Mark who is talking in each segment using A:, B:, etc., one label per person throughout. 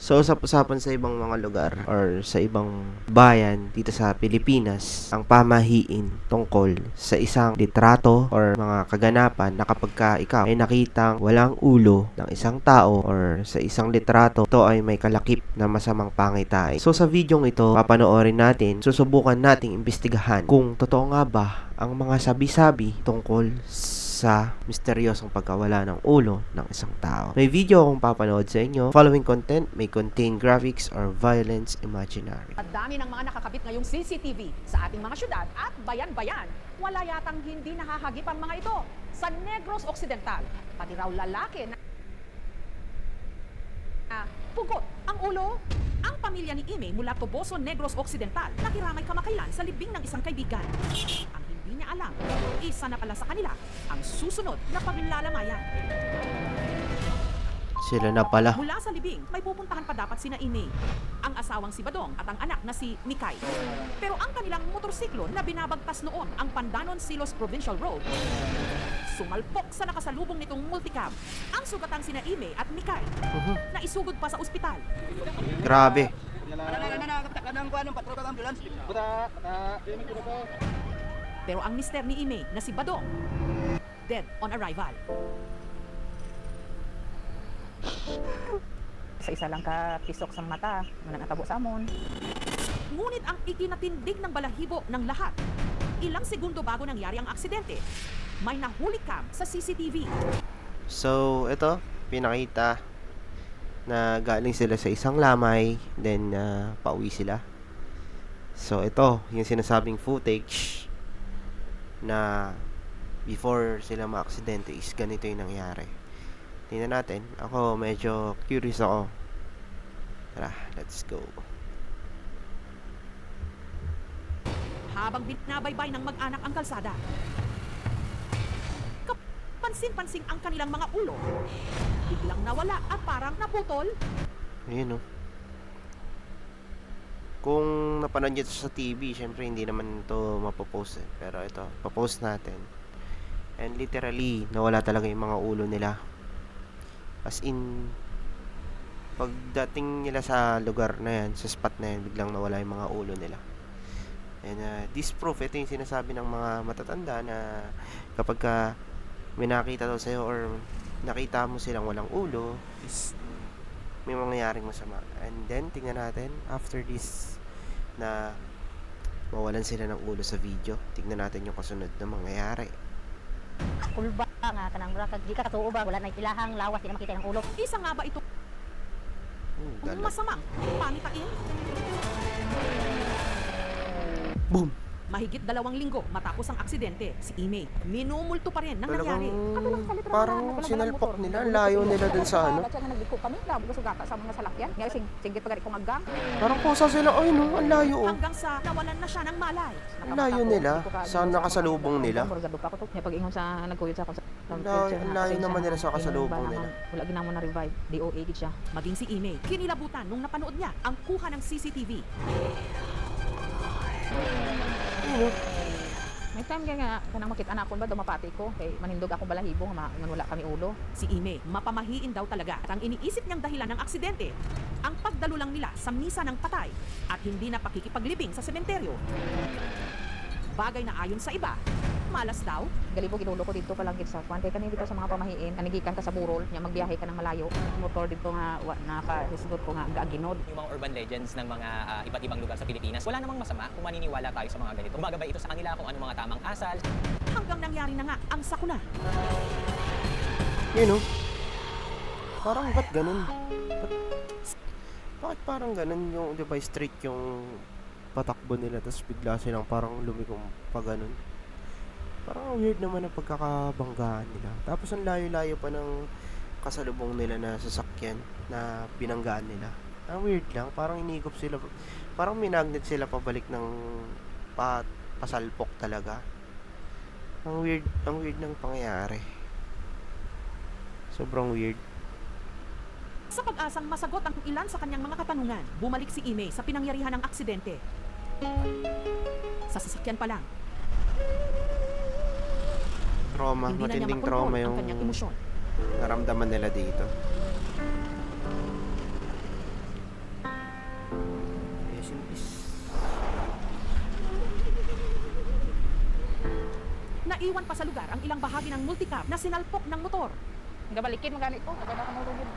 A: So, usap-usapan sa ibang mga lugar or sa ibang bayan dito sa Pilipinas, ang pamahiin tungkol sa isang litrato or mga kaganapan na kapag ka ikaw ay nakitang walang ulo ng isang tao or sa isang litrato, ito ay may kalakip na masamang pangitain. So, sa videong ito, papanoorin natin, susubukan nating imbestigahan kung totoo nga ba ang mga sabi-sabi tungkol sa misteryosong pagkawala ng ulo ng isang tao. May video akong papanood sa inyo. Following content may contain graphics or violence imaginary.
B: At dami ng mga nakakabit ngayong CCTV sa ating mga syudad at bayan-bayan. Wala yatang hindi nahahagip ang mga ito. Sa Negros Occidental, pati raw lalaki na pugot ang ulo. Ang pamilya ni Ime mula Toboso, Negros Occidental nakiramay kamakailan sa libing ng isang kaibigan. Ang hindi niya alam, isa na pala sa kanila ang susunod na paglalamayan.
A: Sila na pala.
B: Mula sa libing, may pupuntahan pa dapat sina Ine, ang asawang si Badong at ang anak na si Mikay. Pero ang kanilang motorsiklo na binabagtas noon ang Pandanon Silos Provincial Road, sumalpok sa nakasalubong nitong multicab. Ang sugatang sina Ime at Mikay na isugod pa sa ospital.
A: Grabe.
B: Pero ang mister ni Ime na si Badong, dead on arrival.
C: Sa isa lang ka pisok sa mata, mananatabo sa amon.
B: Ngunit ang ikinatindig ng balahibo ng lahat, ilang segundo bago nangyari ang aksidente, may nahuli cam sa CCTV.
A: So, ito, pinakita na galing sila sa isang lamay, then pauwi sila. So, ito, yung sinasabing footage na before sila ma-aksidente is ganito yung nangyari. Tingnan natin. Ako, medyo curious ako. Tara, let's go.
B: Habang binabaybay ng mag-anak ang kalsada, kapansin-pansing ang kanilang mga ulo. Biglang nawala at parang naputol.
A: Ayun, oh. Kung napanood nyo ito sa TV, syempre hindi naman ito mapopost eh. Pero ito, papost natin. And literally, nawala talaga yung mga ulo nila. As in, pagdating nila sa lugar na yan, sa spot na yan, biglang nawala yung mga ulo nila. And this proof, ito yung sinasabi ng mga matatanda na kapag ka may nakita daw sa'yo or nakita mo silang walang ulo, is may mangyayaring masama. And then, tingnan natin, after this, na mawalan sila ng ulo sa video, tingnan natin yung kasunod na mangyayari.
D: Kulba nga kanang mura kag di ka katuo ba wala na ilahang lawas di na makita ng ulo.
B: Isa nga ba ito
A: Dalag.
B: masamang pangitain?
A: Boom!
B: Mahigit 2 linggo matapos ang aksidente, si Ime minumulto pa rin ng nangyari.
A: Talagang parang sinalpak nila, ang layo nila dun sa ano.
C: Kaya nga nagliko kami, labo sa sugata sa mga salakyan. Nga sige pagari kong aggang.
A: Parang kusa sila, ay no, ang layo oh.
B: Hanggang sa nawalan na siya ng malay.
A: Ang layo nila, sa nakasalubong nila.
C: Muragado pa ko to. Pag ingon sa nagkuyod sa ako sa
A: Ang layo naman nila sa kasalubong nila.
C: Wala ginamo na revive. DOA gid siya.
B: Maging si Ime, kinilabutan nung napanood niya ang kuha ng CCTV.
C: May time kaya nga kanang makita na ako ba dumapati ko kay manindog ako balahibo nga wala kami ulo.
B: Si Ime, mapamahiin daw talaga at ang iniisip niyang dahilan ng aksidente, ang pagdalo lang nila sa misa ng patay at hindi na pakikipaglibing sa sementeryo. Bagay na ayon sa iba, malas daw.
C: Galibo ginulo ko dito pa lang gid sa kwan kay kanina dito sa mga pamahiin kanigikan ka sa burol nya magbiyahe ka ng malayo. Motor dito nga nakahisgot ko nga gaginod.
E: Yung mga urban legends ng mga iba't ibang lugar sa Pilipinas, wala namang masama kung maniniwala tayo sa mga ganito. Kumbaga ba ito sa kanila kung ano mga tamang asal.
B: Hanggang nangyari na nga ang sakuna.
A: Yun oh. Parang ba't ganun? Bakit parang ganun yung, di ba, straight yung patakbo nila, tapos bigla silang parang lumikom pa ganun. Parang weird naman ang pagkakabanggaan nila. Tapos ang layo-layo pa ng kasalubong nila na sasakyan na binanggaan nila. Ang weird lang, parang inigop sila, parang minagnet sila pabalik ng pasalpok talaga. Ang weird ng pangyayari. Sobrang weird.
B: Sa pag-asang masagot ang ilan sa kanyang mga katanungan, bumalik si Ime sa pinangyarihan ng aksidente. Sa sasakyan pa lang,
A: Trauma,
B: hindi na niya
A: matinding
B: makontrol
A: trauma
B: ang
A: yung
B: kanyang emosyon.
A: naramdaman nila dito.
B: Naiwan pa sa lugar ang ilang bahagi ng multicab na sinalpok ng motor.
C: Gabalikin mo ganit ko, nagana ka mo yun.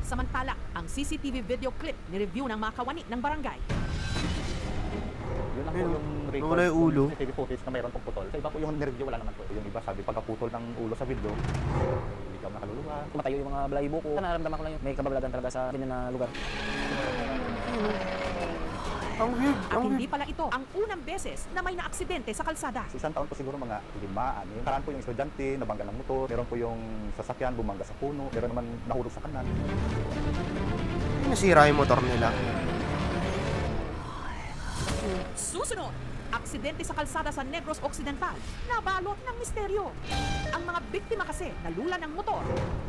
B: Samantala, ang CCTV video clip ni-review ng mga kawani ng barangay.
F: Yun lang po
A: Ayun,
F: yung record
A: nawala yung ulo.
F: ng CCTV footage na mayroon pong putol. Sa iba po yung nireview, wala naman po. Yung iba sabi, pagkaputol ng ulo sa video, hindi ka nakaluluwa.
E: Tumatayo yung mga balahibo ko. Nararamdaman ko lang yung may kababalagan talaga sa ganyan na lugar.
A: Ang weird,
B: At
A: ang
B: hindi
A: weird.
B: pala ito ang unang beses na may naaksidente sa kalsada.
F: Sa isang taon po siguro mga 5, 6. Karaan po yung estudyante, nabangga ng motor. Meron po yung sasakyan, bumangga sa puno. Meron naman nahulog sa kanan.
A: Nasira yung motor nila.
B: Susunod, aksidente sa kalsada sa Negros Occidental na balot ng misteryo. Ang mga biktima kasi nalula ng motor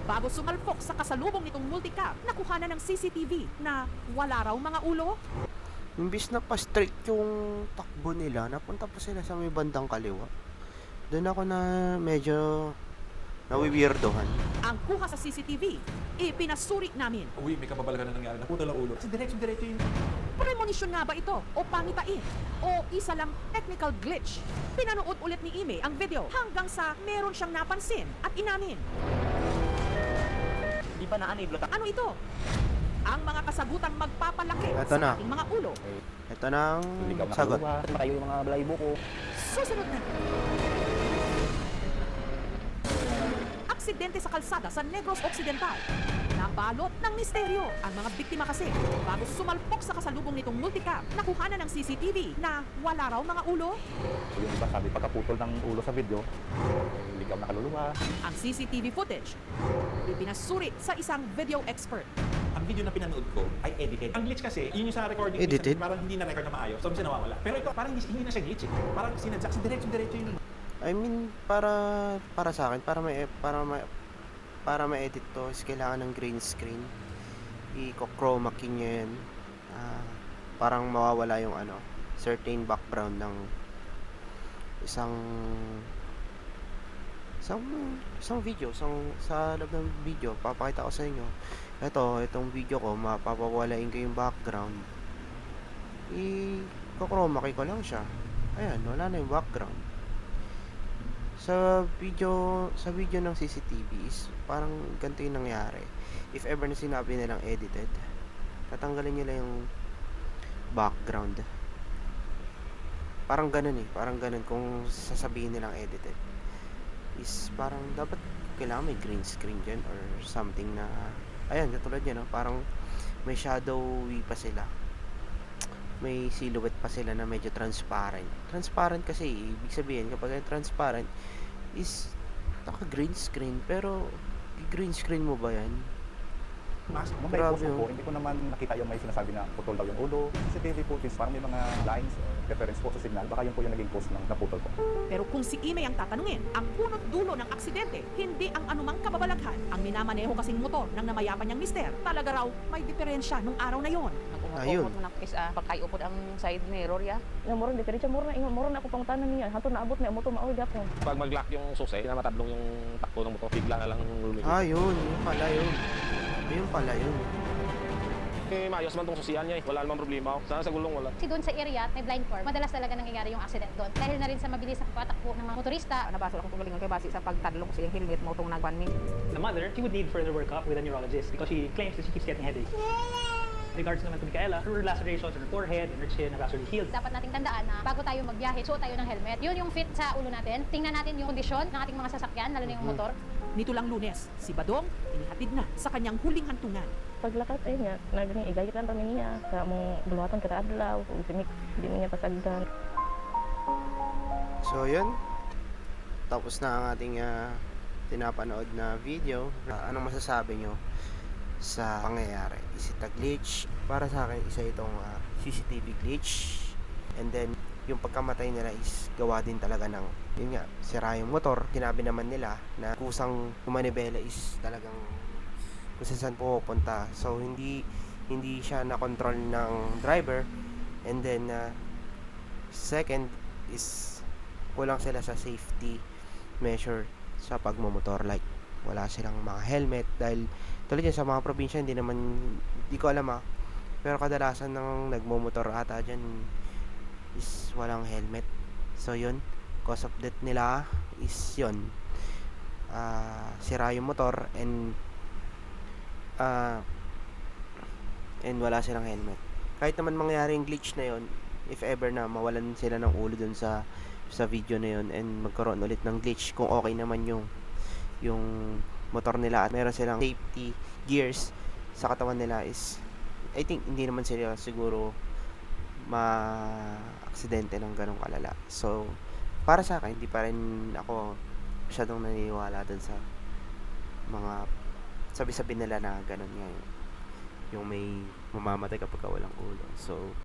B: bago sumalpok sa kasalubong nitong multicab na kuhanan ng CCTV na wala raw mga ulo.
A: Imbis na pa-straight yung takbo nila, napunta pa sila sa may bandang kaliwa. Doon ako na medyo nawiwirdohan.
B: Ang kuha sa CCTV, ipinasuri namin.
G: Uy, may kababalagan na nangyari. Naputol ang ulo. Kasi diretso yun.
B: Premonition nga ba ito o pangitain? O isa lang technical glitch? Pinanood ulit ni Ime ang video hanggang sa meron siyang napansin at inamin.
E: Di ba na-enable?
B: Ano ito? Ang mga kasagutang magpapalaki
A: Ito
B: sa
A: na.
B: ating mga ulo.
A: Ito na ang
F: Hindi ka
A: sagot.
F: nakaluluwa.
E: Tumatayo yung mga balahibo ko.
B: Susunod na. Aksidente sa kalsada sa Negros Occidental. Nabalot ng misteryo ang mga biktima kasi bago sumalpok sa kasalubong nitong multicab na kuhanan ng CCTV na wala raw mga ulo.
F: Yung iba sabi, pagkaputol ng ulo sa video, hindi ka nakaluluwa.
B: Ang CCTV footage ipinasuri sa isang video expert.
G: Ang video na pinanood ko ay edited. Ang glitch kasi, yun yung sa recording.
A: Edited?
G: Parang hindi na record na maayos. So, minsan nawawala. Pero ito, parang hindi na siya glitch eh. Parang sinadya. Kasi diretso yun.
A: I mean, para sa akin, para ma-edit to, is kailangan ng green screen. I-chroma key nyo yan. Parang mawawala yung certain background ng isang video, sa loob ng video. Papakita ko sa inyo. Itong video ko, mapapawalain ko yung background. I-chroma key ko lang siya. Ayan, wala na yung background. Sa video ng CCTV is parang ganito yung nangyari. If ever na sinabi nilang edited, tatanggalin nila yung background. Parang ganun kung sasabihin nilang edited. Is parang dapat kailangan may green screen dyan or something na, ayan, katulad yan, no? Parang may shadowy pa sila. May silhouette pa sila na medyo transparent. Transparent kasi, ibig sabihin, kapag transparent, is naka-green screen. Pero, green screen mo ba yan?
F: Nung may
A: Grabe,
F: post
A: oh.
F: po, hindi ko naman nakita yung may sinasabi na putol daw yung ulo. CCTV footage, parang may mga lines, reference po sa signal. Baka yun po yung naging post ng naputol ko.
B: Pero kung si Ime ang tatanungin, ang punot dulo ng aksidente, hindi ang anumang kababalaghan. Ang minamaneho kasing motor ng namayapan niyang mister, talaga raw may diferensya nung araw na yon.
A: Ayun.
C: Nagumukot mo na is pagkaiupod ang side mirror ya.
H: Nga moron diferensya moron na ako pangutanan niya. Hanto naabot na moto maoy ako.
I: Pag mag-lock yung susi, na matablong yung takbo ng motor, bigla na lang lumikit.
A: Yun pala yun. Ayun pala yun.
I: Eh, maayos man tong susian niya eh. Wala namang problema. Sana sa gulong wala.
D: Kasi doon sa area, may blind form. Madalas talaga nangyayari yung accident doon. Dahil na rin sa mabilis na patakbo ng mga motorista.
C: Nabasa akong tugalingon kay base sa pagtadlong sa iyang helmet mo itong nagwan me.
J: The mother, she would need further workup with a neurologist because she claims that she keeps getting headaches. Regards naman to Micaela, her lacerations in her forehead and her chin have actually healed.
D: Dapat nating tandaan na bago tayo magbiyahe, suot tayo ng helmet. Yun yung fit sa ulo natin. Tingnan natin yung kondisyon ng ating mga sasakyan, lalo na yung motor.
B: Nito lang Lunes, si Badong inihatid na sa kanyang huling hantungan.
H: Paglakat ay nga, naging igayit lang kami niya. Sa mong buluhatan kada adlaw, ug simik di niya pasagdan.
A: So yun. Tapos na ang ating tinapanood na video. Anong masasabi nyo sa pangyayari? Is it a glitch? Para sa akin, isa itong CCTV glitch. And then, yung pagkamatay nila is gawa din talaga ng, yun nga, sira yung motor. Sinabi naman nila na kusang manibela is talagang kung saan pupunta. So, hindi siya na-control ng driver. And then, second is kulang sila sa safety measure sa pagmumotor, like wala silang mga helmet dahil tulad yan sa mga probinsya hindi ko alam pero kadalasan ng nagmomotor ata dyan is walang helmet. So yun, cause of death nila is yun, sira yung motor and wala silang helmet. Kahit naman mangyari yung glitch na yun, if ever na mawalan sila ng ulo dun sa video na yun and magkaroon ulit ng glitch, kung okay naman yung motor nila at meron silang safety gears sa katawan nila, is I think hindi naman sila siguro ma-aksidente ng ganong kalala. So para sa akin, hindi pa rin ako masyadong naniniwala dun sa mga sabi-sabi nila na ganon nga yung may mamamatay kapag walang ulo. So